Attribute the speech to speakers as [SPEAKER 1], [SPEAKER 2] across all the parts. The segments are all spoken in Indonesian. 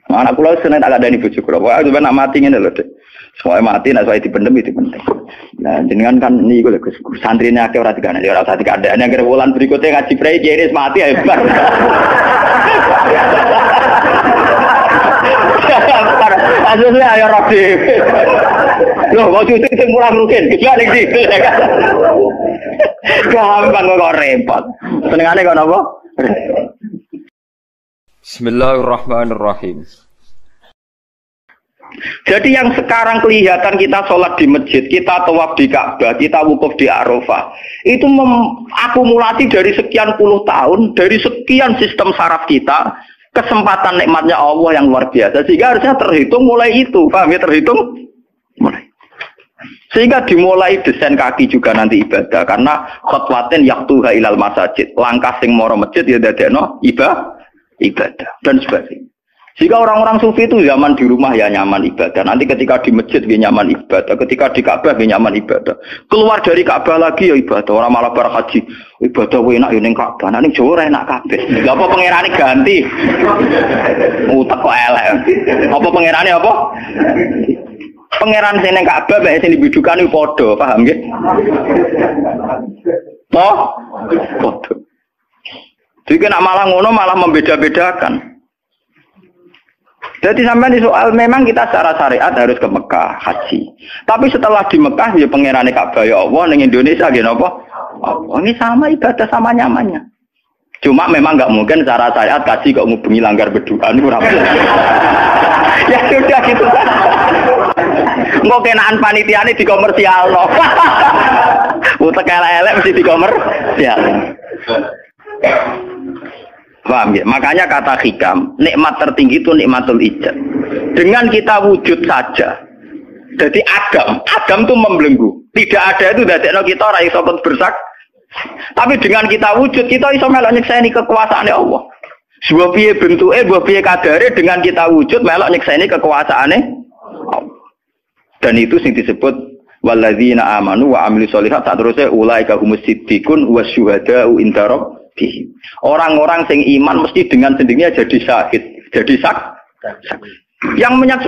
[SPEAKER 1] Anak kula seneng tak ada bojo kula. Pokoke sampeyan nak mati ngene lho, Dik. Soale mati nek soal dipendem itu penting. Nah, jenengan kan niku lho Gus, santrine akeh ora dikandani, ora usah dikandani agar wulan berikutnya ngaji prei kiye mati ya hebat. Asline ayo roh dhewe. Lho, kok cucu sing murah mungkin, gak ning situ ya kan. Gampang kok repot. Senengane kok napa?
[SPEAKER 2] Bismillahirrahmanirrahim.
[SPEAKER 1] Jadi yang sekarang kelihatan kita sholat di masjid, kita tawaf di Ka'bah, kita wukuf di Arafah, itu akumulasi dari sekian puluh tahun, dari sekian sistem saraf kita, kesempatan nikmatnya Allah yang luar biasa. Sehingga harusnya terhitung mulai itu, paham ya, terhitung mulai. Sehingga dimulai desain kaki juga nanti ibadah, karena khotwatin yaktuha ilal masajid, langkah sing moro masjid ya dadekno ibadah dan sebagainya. Jika orang-orang sufi itu zaman di rumah ya nyaman ibadah, nanti ketika di masjid dia nyaman ibadah, ketika di Ka'bah dia nyaman ibadah, keluar dari Ka'bah lagi ya ibadah. Orang malah bar haji ibadah enak ya ning Ka'bah, ning Jawa enak kabeh. Lha apa pangerane ganti? Utek kok elek. Apa pangerane apa? Pangeran sing ning Ka'bah mek sing dibidukane padha, paham nggih? Toh? Padha. Jadi nak malah ngono malah membeda-bedakan. Jadi sampai di soal memang kita secara syariat harus ke Mekah haji. Tapi setelah di Mekah ya pangerane Ka'bah ya Allah ning Indonesia nggih napa? Oh, ini sama ibadah sama nyamannya. Cuma memang enggak mungkin secara syariat haji kok ngubungi langgar berdoa niku ora bisa. Ya sudah gitu kan. Engko kenaan panitiane dikomersialno. Utek elek-elek mesti dikomersial. Paham ya? Makanya kata hikam, nikmat tertinggi itu nikmatul ijad. Dengan kita wujud saja. Jadi Adam itu membelenggu. Tidak ada itu dadekno kita ora iso bersak. Tapi dengan kita wujud, kita iso melok nyekseni kekuasaane Allah. Sebab piye bentuke, sebab piye kadare dengan kita wujud melok nyekseni kekuasaane Allah. Dan itu sing disebut walladzina amanu wa amilus sholihat, saterusé ulaika humus siddiqun wasyuhada'u inda rabbihim. Orang-orang sing iman mesti dengan sendirinya jadi syahid, jadi saksi.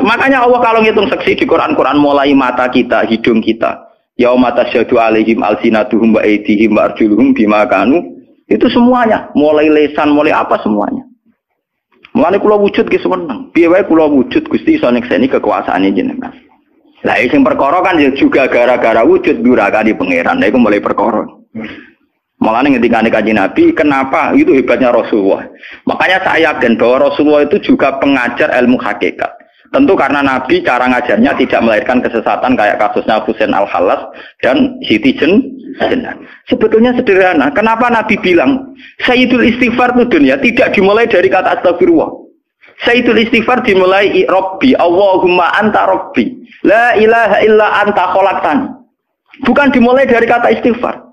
[SPEAKER 1] Makanya Allah kalau ngitung saksi di Quran mulai mata kita, hidung kita, yauma tasyhadu alaihim alsinatuhum wa aydihim wa arjuluhum bima kanu, itu semuanya, mulai lesan, mulai apa semuanya. Mulane kula wujud ki seneng. Piye wae kula wujud Gusti iso nekseni kekuasaane jenengan. Lah sing perkara kan juga gara-gara wujud durakane pangeran. Lha iku mulai perkara. Malah ketika Kanjeng Nabi, kenapa itu hebatnya Rasulullah. Makanya saya yakin bahwa Rasulullah itu juga pengajar ilmu hakikat. Tentu karena Nabi cara ngajarnya tidak melahirkan kesesatan kayak kasusnya Husain Al-Halas dan Siti Jenar. Sebetulnya sederhana. Kenapa Nabi bilang Sayyidul Istighfar itu dunia tidak dimulai dari kata astagfirullah. Sayyidul Istighfar dimulai Rabbi, Allahumma anta Rabbi, la ilaha illa anta khalaqtani. Bukan dimulai dari kata istighfar.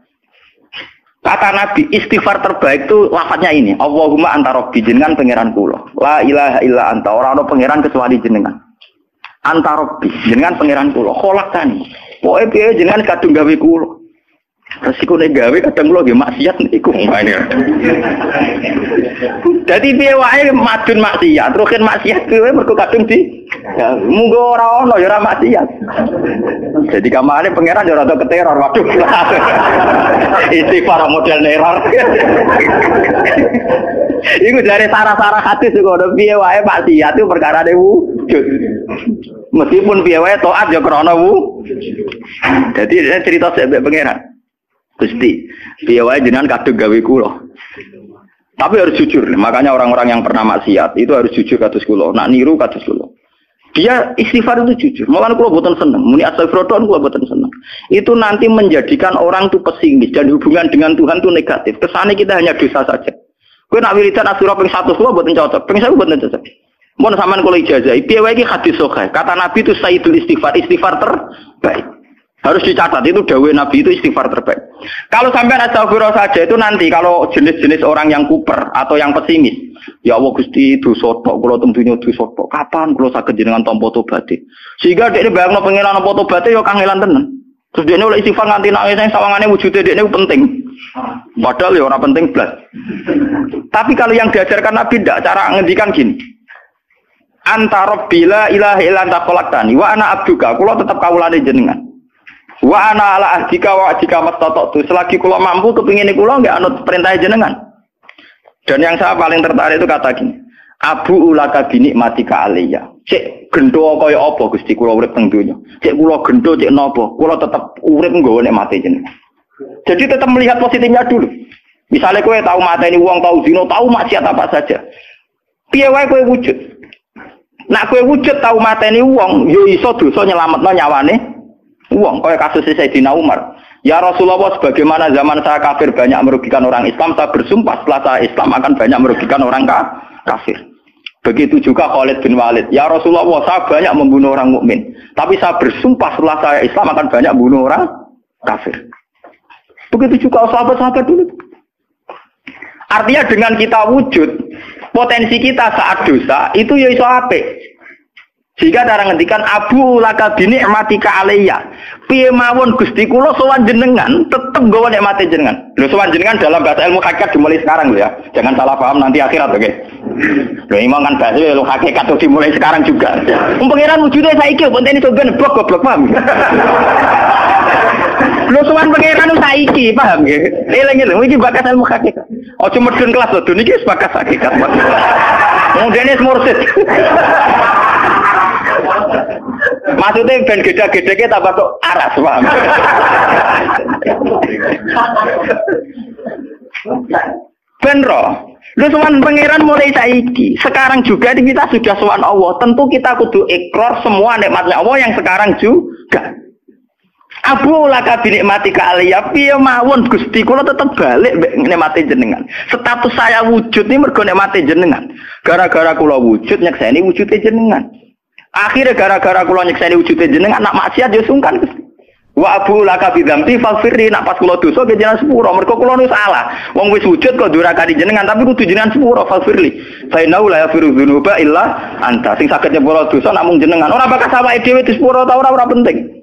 [SPEAKER 1] Kata Nabi, istighfar terbaik itu lafadznya ini. Allahumma anta rabbi, jenengan pangeran kula. La ilaha illa anta, ora ana pangeran kecuali jenengan. Anta rabbi, jenengan pangeran kula. Kholaqtani. Pokoke piye jenengan kadung gawe kula. Resikone gawe kadang kula nggih maksiat niku. Dadi piye wae madun maksiat, rukin maksiat piye mergo kadung di munggo ora ana ya ora maksiat. Jadi kamane pangeran ya rada keteror, waduh. Istighfar model neror. Iku dari sarah-sarah hadis kok ono piye wae maksiat itu perkarane wujud. Meskipun piye wae taat ya krana wujud. Dadi cerita sampe pangeran. Gusti, piye wae jenengan kadung gawe kula. Tapi harus jujur, makanya orang-orang yang pernah maksiat itu harus jujur kados kula, nak niru kados kula. Dia istighfar itu jujur. Malah kula boten seneng, muni astagfirullah kula boten seneng. Itu nanti menjadikan orang itu pesimis dan hubungan dengan Tuhan itu negatif. Kesane kita hanya dosa saja. Kowe nak wiridan asura ping 100 kula boten cocok, ping 1000 boten cocok. Mun sampean kula ijazah, piye wae iki hadis sahih. Kata Nabi itu sayyidul istighfar, istighfar terbaik. Harus dicatat itu dawuh Nabi itu istighfar terbaik. Kalau sampai astagfirullah saja itu nanti kalau jenis-jenis orang yang kuper atau yang pesimis, ya Allah Gusti dosa tok kula tentunya dosa tok. Kapan kula saged jenengan tampa tobaté? Sehingga dekne bayangno pengenan tampa tobaté ya kangelan tenan. Terus dekne oleh istighfar nganti nangis sawangane wujude dekne penting. Padahal ya ora penting blas. Tapi kalau yang diajarkan Nabi ndak cara ngendikan gini. anta rabbi la ilaha illa anta khalaqtani wa ana abduka, kula tetep kawulane jenengan. Wa ana ala ahdika wa ahdika mastata'tu, selagi kula mampu kepingin kula nggak anut perintah jenengan. Dan yang saya paling tertarik itu kata gini, Abu ulaka binikmatika alayya. Cek gendo kaya apa Gusti kula urip teng donya. Cek kula gendo cek napa, kula tetep urip nggawa nikmate jenengan. Jadi tetap melihat positifnya dulu. Misalnya kowe tahu mateni wong, tahu zina, tahu maksiat apa saja. Piye wae kowe wujud. Nak kowe wujud tahu mateni wong, yo iso dosa nyelametno nyawane wong. Kaya kasus Sayyidina Umar. Ya Rasulullah, sebagaimana zaman saya kafir banyak merugikan orang Islam, saya bersumpah setelah saya Islam akan banyak merugikan orang kafir. Begitu juga Khalid bin Walid. Ya Rasulullah, saya banyak membunuh orang mukmin, tapi saya bersumpah setelah saya Islam akan banyak membunuh orang kafir. Begitu juga sahabat-sahabat dulu. Artinya dengan kita wujud, potensi kita saat dosa itu ya iso apik. Jika cara ngendikan Abu laka binikmatika alayya. Piye mawon Gusti kula sowan jenengan tetep nggawa nikmate jenengan. Lho sowan jenengan dalam bahasa ilmu hakikat dimulai sekarang lho ya. Jangan salah paham nanti akhirat oke. Lho imam kan bahasa ilmu hakikat tuh dimulai sekarang juga. Pengiran wujudnya saiki pontene soben goblok paham. Lho sowan pengiran saiki paham nggih. Eling-eling iki bakas ilmu hakikat. Aja medun kelas lho niki wis bakas hakikat. Mudene mursid. Maksudnya ben gede-gedeke tambah kok aras, paham? Ben roh, lu sowan pangeran mulai saiki. Sekarang juga kita sudah sowan Allah. Tentu kita kudu ikrar semua nikmatnya Allah yang sekarang juga. Abu laka binikmatika alayya, piye mawon Gusti kula tetep balik nikmate jenengan. Status saya wujud ini mergo nikmate jenengan. Gara-gara kula wujud nyekseni wujude jenengan. Akhirnya gara-gara kula nyekseni wujude jenengan nak maksiat yo sungkan Gusti. Wa abu laka bidzamti faghfirli, nak pas kula dosa ge jenengan sepuro. Mergo kula nu salah. Wong wis wujud kok durakani jenengan tapi kudu jenengan sepuro faghfirli. Fa innahu la yaghfiru dzunuba illa anta. Sing saged nyepuro dosa namung jenengan. Ora bakal awake dhewe disepuro ta ora penting.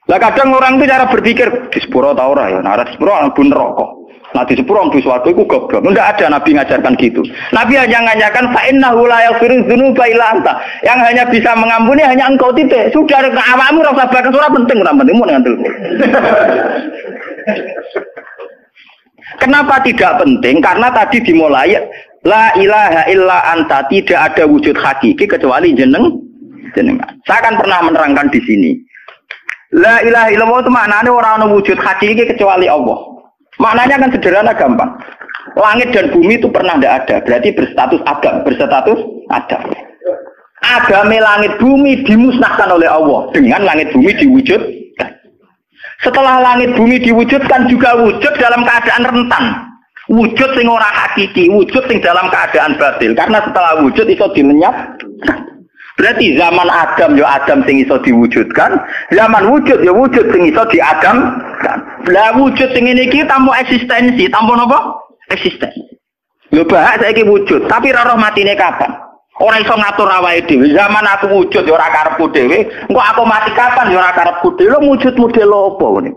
[SPEAKER 1] Lah kadang orang itu cara berpikir disepuro ta ora ya. Nah, disepuro mlebu neraka. Nah disepuro mlebu swarga iku goblok. Enggak ada nabi ngajarkan gitu. Nabi hanya ngajarkan fa innahu la yaghfiru dzunuba illa anta. Yang hanya bisa mengampuni hanya engkau titik. Sudah awakmu ora usah bakas ora penting mun ngantul. Kenapa tidak penting? Karena tadi dimulai la ilaha illa anta, tidak ada wujud hakiki kecuali jenengan. Saya akan pernah menerangkan di sini. La ilaha illallah itu maknanya orang ana wujud hakiki kecuali Allah. Maknanya kan sederhana gampang. Langit dan bumi itu pernah tidak ada, berarti berstatus Adam. Agame langit bumi dimusnahkan oleh Allah dengan langit bumi diwujudkan. Setelah langit bumi diwujudkan juga wujud dalam keadaan rentan. Wujud sing ora hakiki, wujud sing dalam keadaan batil. Karena setelah wujud iso dilenyapkan. Berarti zaman Adam ya Adam sing iso diwujudkan, zaman wujud ya wujud sing iso diadamkan. Lah wujud sing ngene iki tanpa eksistensi, tanpa napa? Eksistensi. Lho bahak saiki wujud, tapi ora roh matine kapan? Ora iso ngatur awake dhewe. Zaman aku wujud ya ora karepku dhewe, engko aku mati kapan ya ora karepku dhewe. Lho wujud model apa ngene?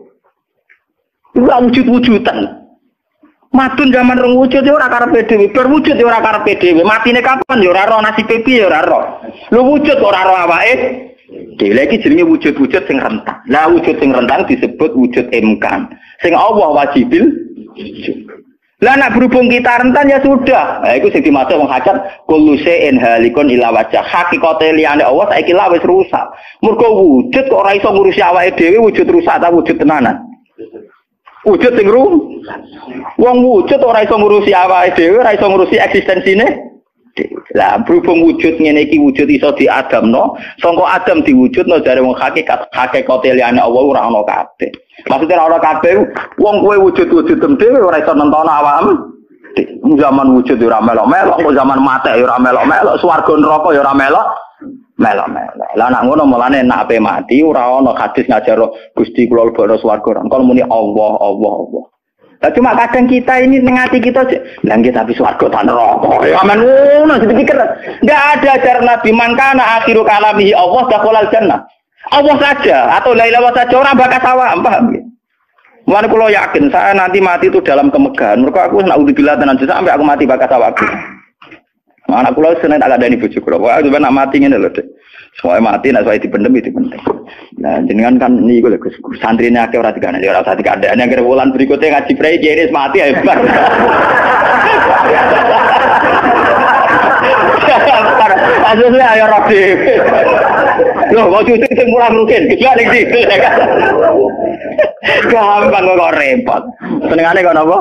[SPEAKER 1] Ora wujud-wujudan. Matun zaman rong wujud ya ora karepe dhewe, berwujud ya ora karepe dhewe, matine kapan ya ora roh, nasibe piye ya ora roh. Lho wujud ora roh awake dhewe iki jenenge wujud-wujud sing rentan. Lah wujud sing rentan disebut wujud imkan. Sing Allah wajibil wujud. Lah nek berhubung kita rentan ya sudah. Nah iku sing dimaksud wong hajat kullu shay'in halikun ila wajh. Hakikate liyane Allah saiki lah wis rusak. Mergo wujud kok ora iso ngurusi awake dhewe, wujud rusak ta wujud tenanan. Wujud sing wong wujud ora iso ngurusi awake dhewe, ora iso ngurusi eksistensine. Lah berhubung wujud ngene iki wujud iso diadamno, sangka Adam diwujudno jare wong hakikate liyane Allah ora ana kabeh. Maksudnya ora ana kabeh wong kowe wujud-wujud dhewe ora iso nentono awakmu. Zaman wujud ora melok-melok, zaman mate ora melok-melok, swarga neraka ya ora melok. Melok-melok. Lah nek ngono mulane nek ape mati ora ana hadis ngajar Gusti kula lebokno swarga. Kalau muni Allah. Lah cuma kadang kita ini ning ati kita lah nggih tapi swarga ta neraka. Ya amen ngono dipikir. Enggak ada ajaran Nabi mangkana akhiru kalamihi Allah dakhalal jannah. Allah saja atau la ilaha saja ora bakal awak, paham nggih? Mulane kula yakin saya nanti mati itu dalam kemegahan. Mergo aku naudzubillah tenan sampai aku mati bakal awak. Anak kula seneng tak kandhani bojo kula. Wah, sampeyan nak mati ngene lho, Dik. Soale mati nek soal dipendem itu penting. Nah, jenengan kan niku lho Gus, santrine akeh ora dikandani, ora usah dikandani. Akhir wulan berikutnya ngaji prei kiris mati hebat. Asline ayo rodi. Loh, mau cuci sing murah mungkin, kejual iki. Gampang kok repot. Senengane kok napa?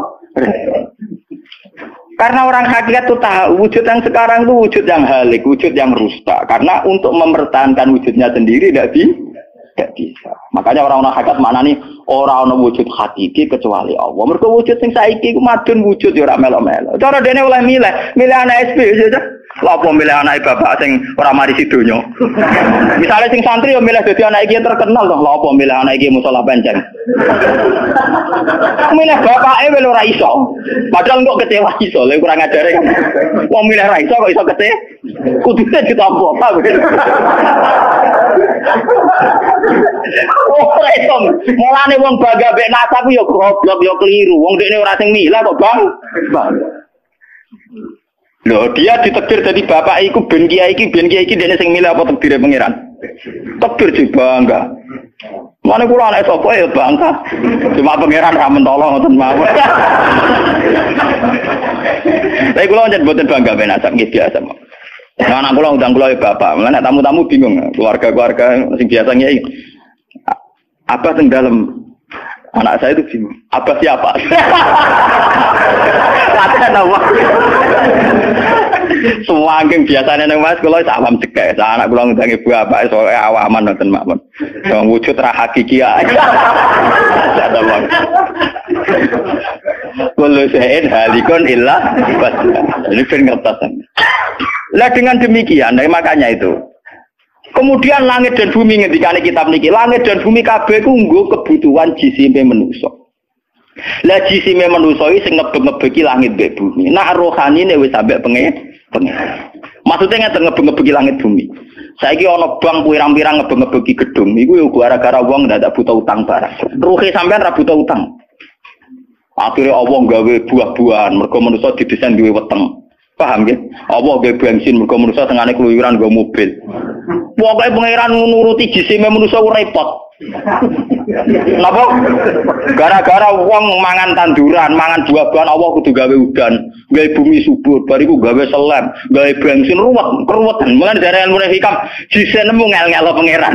[SPEAKER 1] Karena orang hakikat itu tahu wujud yang sekarang itu wujud yang halik, wujud yang rusak. Karena untuk mempertahankan wujudnya sendiri tidak bisa. Makanya orang-orang hakikat mana nih orang wujud hakiki kecuali Allah. Mereka wujud yang saiki madun wujud ya ora melo-melo. Cara dene oleh milih anak SP aja. Apa milih anak bapak sing ora mari sidonya. Misalnya sing santri yo milih dadi anak iki terkenal loh. Apa milih anak iki musala penceng. Milih bapake wel ora iso. Padahal kok kecewa iso, lha kurang ajare. Wong milih ra iso kok iso kecewa. Kudune ditampa apa. Ora iso. Mulane wong bangga mek nasab yo goblok yo keliru. Wong dekne ora sing milah kok, Bang. Loh, dia ditakdir dari bapak iku ben kiai iki dene sing milih apa takdire pangeran? Takdir sih bangga. Mane kula anak sapa ya bangga. Cuma pangeran ra mentolo ngoten mawon. Tapi kula njen boten bangga ben asap nggih biasa. Nah, anak kula undang kula ya bapak. Mulane tamu-tamu bingung, keluarga-keluarga sing biasa nyai. Apa sing dalem anak saya itu bingung. Apa siapa? Kata nama. Semua angking biasanya nang Mas kula awam cekek. Anak kula ngundang ibu bapak soalé awaman nonton mawon. Wong wujud ra hakiki ae. Kullu syai'in halikun illa wajhah. Ini ben ngertosan. Lah dengan demikian, makanya itu. Kemudian langit dan bumi ngendikane kitab niki, langit dan bumi kabeh ku nggo kebutuhan jisime manusa. Lah jisime manusa iki sing ngebeg-ngebeki langit mbek bumi. Nak rohanine wis sampe pengen. Maksudnya ngeten ngebeg-ngebeki langit bumi. Saiki ana bank pirang-pirang ngebeg-ngebeki gedung, iku yo gara-gara wong ndak butuh utang barang. Ruhe sampean ra butuh utang. Akhirnya Allah gawe buah-buahan, mergo manusa didesain duwe weteng. Paham ya? Allah gawe bensin, mergo manusa tengane keluyuran nggo mobil. Pokoke pangeran nuruti jisime manusa repot. Napa? Gara-gara wong mangan tanduran, mangan buah-buahan Allah kudu gawe udan, gawe bumi subur, bariku gawe selem, gawe bensin ruwetan. Mulane dari ilmu hikam jisine nemu ngel-ngelo pangeran.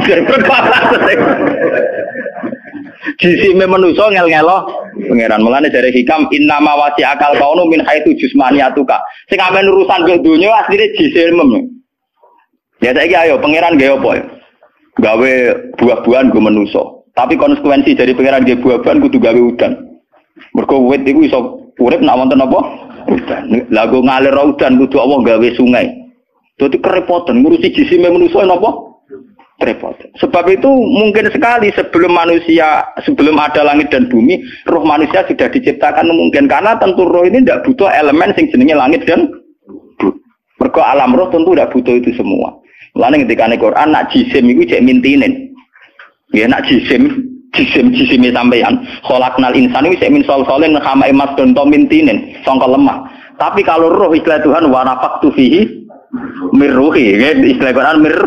[SPEAKER 1] Jisime manusa ngel-ngelo pangeran. Mulane dari hikam innama wasi akal kaunu min haitsu jismaniyatuka. Sing amen urusan ke donya asline jisime. Ya saiki ayo pangeran gawe apa ya? Gawe buah-buahan go manusa. Tapi konsekuensi dari pangeran gawe buah-buahan kudu gawe udan. Mergo wit iku iso urip nek wonten apa? Udan. Lah go ngalir udan kudu Allah gawe sungai. Dadi kerepotan ngurusi jisime manusa napa? Repot. Sebab itu mungkin sekali sebelum ada langit dan bumi, roh manusia sudah diciptakan mungkin karena tentu roh ini tidak butuh elemen sing jenenge langit dan bumi. Mergo alam roh tentu tidak butuh itu semua. Mulane ketika ning Quran nak jisim iku cek mintinen. Ya nak jisim sampeyan. Khalaqnal insana iku cek min salsalin khama'i masdun to mintinen, sangka lemah. Tapi kalau roh istilah Tuhan wa nafaqtu fihi mir ruhi, ya istilah Quran mir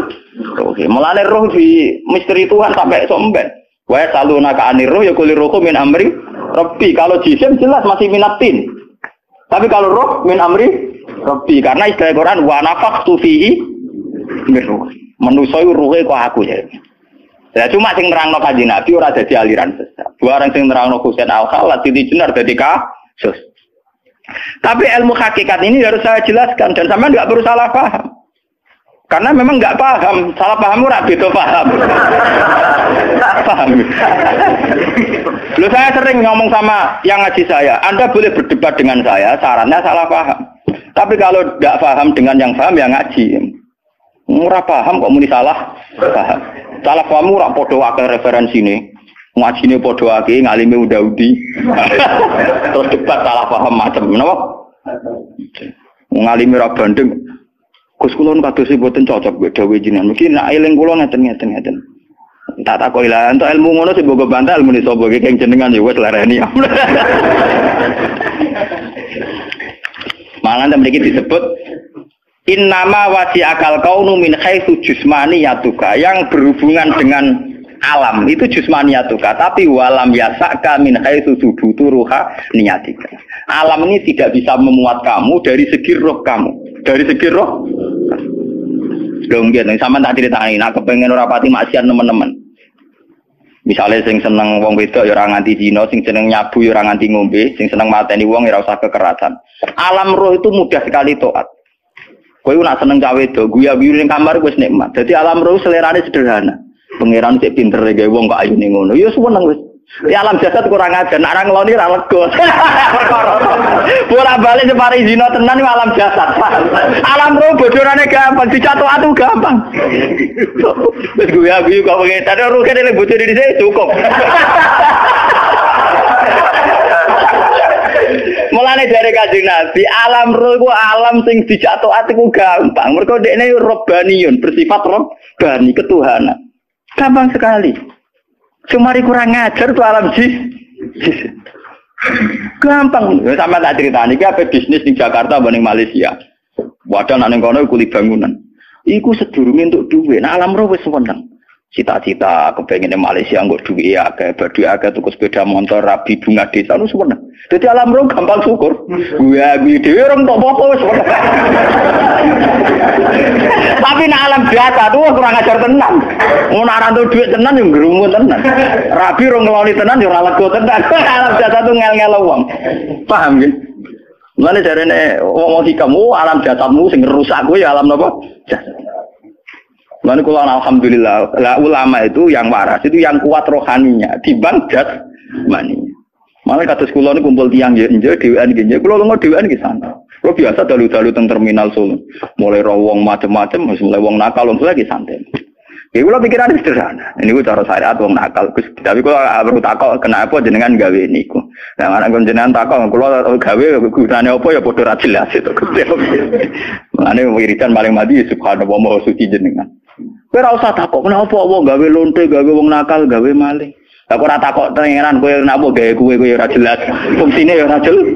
[SPEAKER 1] ruhi. Mulane roh di misteri Tuhan sampai somben. Wa saluna ka anir ruh ya kulir ruhu min amri rabbi. Kalau jisim jelas masih minatin. Tapi kalau roh min amri rabbi karena istilah Quran wa nafaqtu fihi manusia ruhe kok aku ya. Ya cuma sing nerangno Kanjeng Nabi ora dadi aliran sesat. Barang sing nerangno Husain Al-Khallat Siti Jenar dadi kasus. Tapi ilmu hakikat ini harus saya jelaskan dan sampean enggak perlu salah paham. Karena memang enggak paham, salah paham ora beda paham. Paham. Loh saya sering ngomong sama yang ngaji saya, Anda boleh berdebat dengan saya, sarannya salah paham. Tapi kalau enggak paham dengan yang paham ya ngaji. Ora paham kok muni salah paham. Salah paham ora padha akeh referensine. Ngajine padha akeh ngalime unda-undi. Terus debat salah paham macam menapa? Ngalime ra bandeng. Gus kula kados mboten cocok mbek dawuh jenengan. Mungkin nek eling kula ngeten. Tak takoki lah entuk ilmu ngono sing mbok bantah ilmu sapa iki keng jenengan ya wis lereni. Malah mriki disebut Innama wasi'akal kaunu min haitsu jusmaniyatuka, yang berhubungan dengan alam itu jusmaniyatuka, tapi walam yasaka min haitsu suduturuha niyatika. Alam ini tidak bisa memuat kamu dari segi roh kamu. Dari segi roh. Lho nggih, sampean tak critani, nek kepengin ora pati maksiat teman-teman. Misalnya sing seneng wong wedok ya ora nganti zina, sing seneng nyabu ya ora nganti ngombe, sing seneng mateni wong ya ora usah kekerasan. Alam roh itu mudah sekali taat. Kowe nak seneng cawe wedok, guya-guyu ning kamar wis nikmat. Dadi alam roh selerane sederhana. Pangeran sik pinter gawe wong kok ayune ngono. Ya seneng wis. Di alam jasad kurang ajar, nak ra ngeloni ra lega. Bola-balik separi zina tenan iki alam jasad. Alam roh bojorane gampang, dicatok atu gampang. Wis guyu-guyu kok pengen tadi roh kene bojor dhisik cukup. Mulane dari Kanjeng Nabi, alam roh iku alam sing dicatok ati ku gampang. Mergo dekne robbaniyun, bersifat robbani, ketuhanan. Gampang sekali. Cumari kurang ngajar tuh alam jis. Gampang. Sama tak cerita nih, apa bisnis di Jakarta banding Malaysia. Wadah nak ning kono kuli bangunan. Iku sedurunge untuk duit. Nah alam roh wis seneng. Cita-cita kepengin Malaysia nggo duit akeh, badhe akeh tuku sepeda motor, rabi bunga desa lu seneng. Dadi alam roh gampang syukur. Gue dhewe ora entuk apa-apa wis seneng. Tapi nak alam biasa tuh kurang ajar tenan. Ngono ora entuk duit tenan yo ngrumun tenan. Rabi ora ngeloni tenan yo ora lega tenan. Alam biasa tuh ngel-ngel wong. Paham nggih? Mulane jarene wong kamu alam jasadmu sing rusak kuwi alam napa? Jasad. Lalu kalau alhamdulillah, ulama itu yang waras, itu yang kuat rohaninya, dibanding jasmaninya. Malah kata sekolah ini kumpul tiang jenje, dewan jenje, kalau lo dewan di sana. Lo biasa dalu-dalu teng terminal Solo, mulai rawong macam-macam, mulai wong nakal, wong lagi santai. Ya kalau pikiran sederhana, ini gue cara syariat wong nakal, tapi kalau perlu takut kenapa jenengan gawe niku. Nah, anak jenengan takut, kalau gawe gunanya apa ya bodoh jelas itu. Makanya wiridan paling mati subhanallah maha suci jenengan. Kowe ora usah takok kenapa wong gawe lonte, gawe wong nakal, gawe maling. Lah kok ora takok tengeran kowe napa gawe kowe ora jelas. Fungsine ya ora jelas.